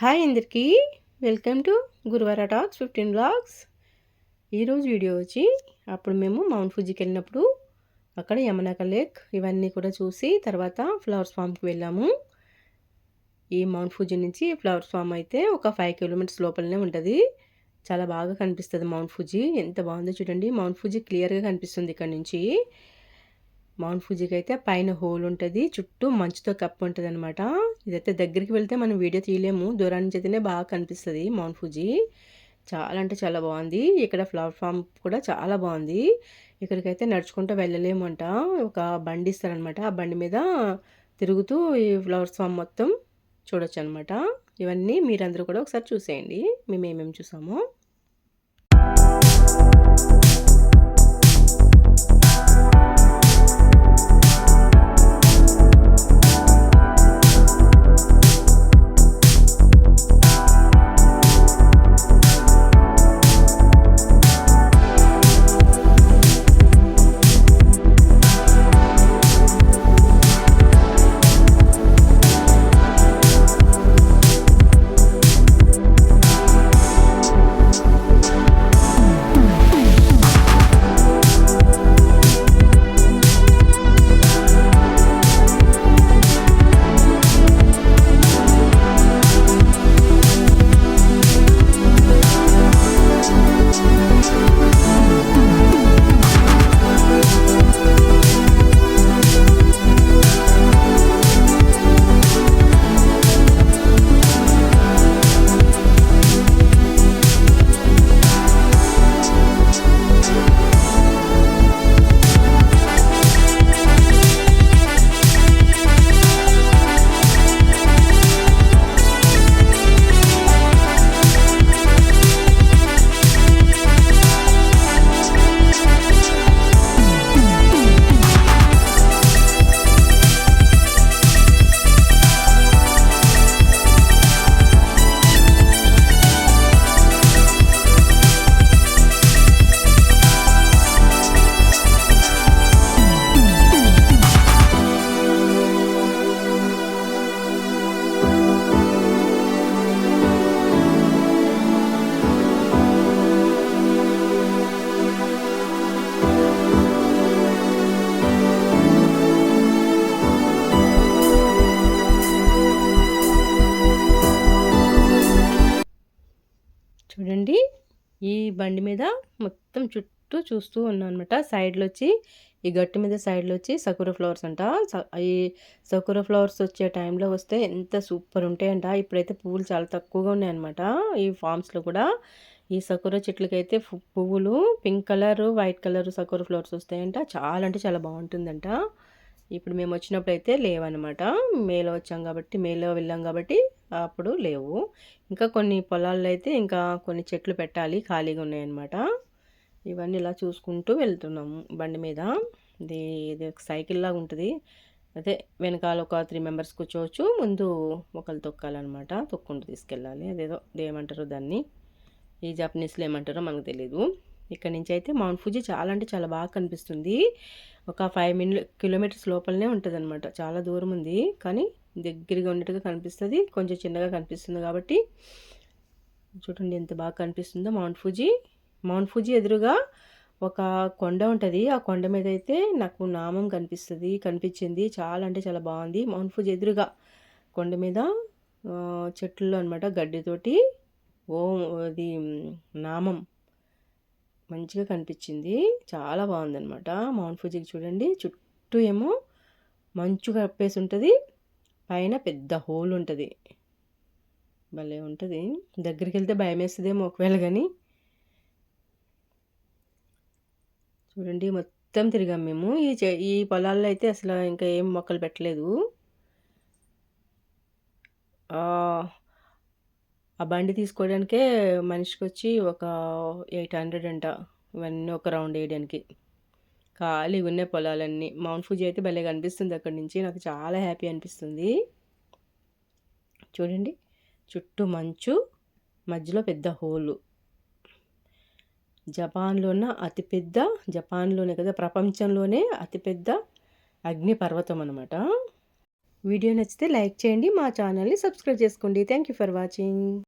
Hi అందరికీ, welcome to గురువార talks 15 vlogs. ఈరోజు video వచ్చి అప్పుడు మేము మౌంట్ ఫుజీకి వెళ్ళినప్పుడు అక్కడ యమనాక లేక్ ఇవన్నీ కూడా చూసి తర్వాత ఫ్లవర్స్ ఫామ్కి వెళ్ళాము. ఈ మౌంట్ ఫుజీ నుంచి ఫ్లవర్స్ ఫామ్ అయితే ఒక 5 కిలోమీటర్స్ లోపలనే ఉంటుంది. చాలా బాగా కనిపిస్తుంది మౌంట్ ఫుజీ. ఎంత బాగుందో చూడండి. మౌంట్ ఫుజీ క్లియర్గా కనిపిస్తుంది ఇక్కడ నుంచి. మౌంట్ ఫుజీకి అయితే పైన హోల్ ఉంటుంది, చుట్టూ మంచుతో కప్పు ఉంటుంది అనమాట. ఇదైతే దగ్గరికి వెళ్తే మనం వీడియో తీయలేము, దూరం నుంచి అయితేనే బాగా కనిపిస్తుంది మౌంట్ ఫుజీ. చాలా అంటే చాలా బాగుంది. ఇక్కడ ఫ్లవర్ ఫామ్ కూడా చాలా బాగుంది. ఇక్కడికైతే నడుచుకుంటూ వెళ్ళలేము అంట, ఒక బండి ఇస్తారనమాట. ఆ బండి మీద తిరుగుతూ ఈ ఫ్లవర్స్ ఫామ్ మొత్తం చూడొచ్చు అనమాట. ఇవన్నీ మీరందరూ కూడా ఒకసారి చూసేయండి మేము ఏమేమి చూసామో. చూడండి, ఈ బండి మీద మొత్తం చుట్టూ చూస్తూ ఉన్నాను అనమాట. సైడ్లో వచ్చి ఈ గట్టు మీద సైడ్లో వచ్చి సకురా ఫ్లవర్స్ అంట. ఈ సకురా ఫ్లవర్స్ వచ్చే టైంలో వస్తే ఎంత సూపర్ ఉంటాయంట. ఇప్పుడైతే పువ్వులు చాలా తక్కువగా ఉన్నాయన్నమాట ఈ ఫామ్స్లో కూడా. ఈ సకురా చెట్లకైతే పువ్వులు pink colour, white colour Sakura flowers వస్తాయంట. చాలా అంటే చాలా బాగుంటుందంట. ఇప్పుడు మేము వచ్చినప్పుడు అయితే లేవన్నమాట. మేలో వచ్చాం కాబట్టి, మేలో వెళ్ళాం కాబట్టి అప్పుడు లేవు. ఇంకా కొన్ని పొలాల్లో అయితే ఇంకా కొన్ని చెట్లు పెట్టాలి, ఖాళీగా ఉన్నాయన్నమాట. ఇవన్నీ ఇలా చూసుకుంటూ వెళ్తున్నాము బండి మీద. ఇది ఒక సైకిల్ లాగా ఉంటుంది. అదే వెనకాల ఒక 3 మెంబర్స్ కూర్చోవచ్చు, ముందు ఒకళ్ళు తొక్కాలన్నమాట. తొక్కుంటూ తీసుకెళ్ళాలి. అదేదో ఏమంటారో దాన్ని, ఈ జపనీస్లో ఏమంటారో మనకు తెలీదు. ఇక్కడ నుంచి అయితే మౌంట్ ఫుజీ చాలా అంటే చాలా బాగా కనిపిస్తుంది. ఒక 5 కిలోమీటర్స్ లోపలనే ఉంటుంది అనమాట. చాలా దూరం ఉంది కానీ దగ్గరగా ఉన్నట్టుగా కనిపిస్తుంది. కొంచెం చిన్నగా కనిపిస్తుంది కాబట్టి చూడండి ఎంత బాగా కనిపిస్తుందో మౌంట్ ఫుజీ. మౌంట్ ఫుజీ ఎదురుగా ఒక కొండ ఉంటుంది. ఆ కొండ మీద అయితే నాకు నామం కనిపించింది. చాలా అంటే చాలా బాగుంది. మౌంట్ ఫుజీ ఎదురుగా కొండ మీద చెట్లు అనమాట, గడ్డితోటి అది నామం మంచిగా కనిపించింది. చాలా బాగుందనమాట మౌంట్ ఫుజీకి. చూడండి చుట్టూ ఏమో మంచు కప్పేసి ఉంటుంది, పైన పెద్ద హోల్ ఉంటుంది. భలే ఉంటుంది. దగ్గరికి వెళ్తే భయం వేస్తుందేమో ఒకవేళ, కానీ చూడండి మొత్తం తిరిగాం మేము. ఈ పొలాల్లో అయితే అసలు ఇంకా ఏం మొక్కలు పెట్టలేదు. ఆ బండి తీసుకోవడానికే మనిషికి వచ్చి ఒక 800 అంట, ఇవన్నీ ఒక రౌండ్ వేయడానికి. ఖాళీగా ఉన్న పొలాలన్నీ. మౌంట్ ఫుజీ అయితే భలే కనిపిస్తుంది అక్కడి నుంచి. నాకు చాలా హ్యాపీ అనిపిస్తుంది. చూడండి చుట్టూ మంచు, మధ్యలో పెద్ద హోలు. జపాన్లోనే కదా ప్రపంచంలోనే అతిపెద్ద అగ్నిపర్వతం అనమాట. వీడియో నచ్చితే లైక్ చేయండి. మా ఛానల్‌ని సబ్స్క్రైబ్ చేసుకోండి. Thank you for watching.